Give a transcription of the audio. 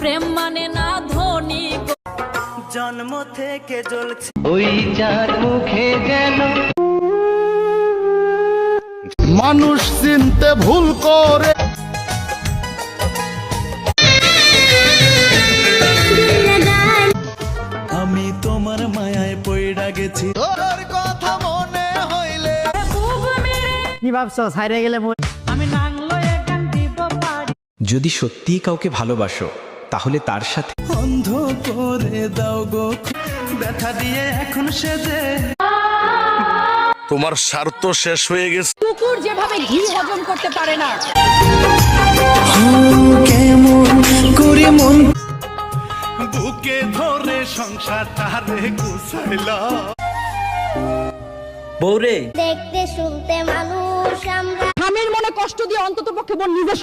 প্রেম মানে না ধনী, জন্ম থেকে জ্বলছে ওই চাঁদ মুখে যেন মানুষ চিনতে ভুল করে। আমি তোমার মায়ায় পইড়া গেছি। তোর কথা মনে হইলে কি ভাবছো ছাইরে গেলে আমি নাংলয়ে গান দিব পারি। যদি সত্যিই কাউকে ভালোবাসো তাহলে তার সাথে অন্ধ করে দাও গো ব্যথা দিয়ে এখন সেজে। তোমার স্বার্থ শেষ হয়ে গেছে। কুকুর যেভাবে ঘি হজম করতে পারে না, কেমন করে মন বুকে ধরে সংসারটারে গুছাইলা। বউরে দেখতে শুনতে মানুষ আমরা স্বামীর মনে কষ্ট দিয়ে অন্তত পক্ষে বোন নিজের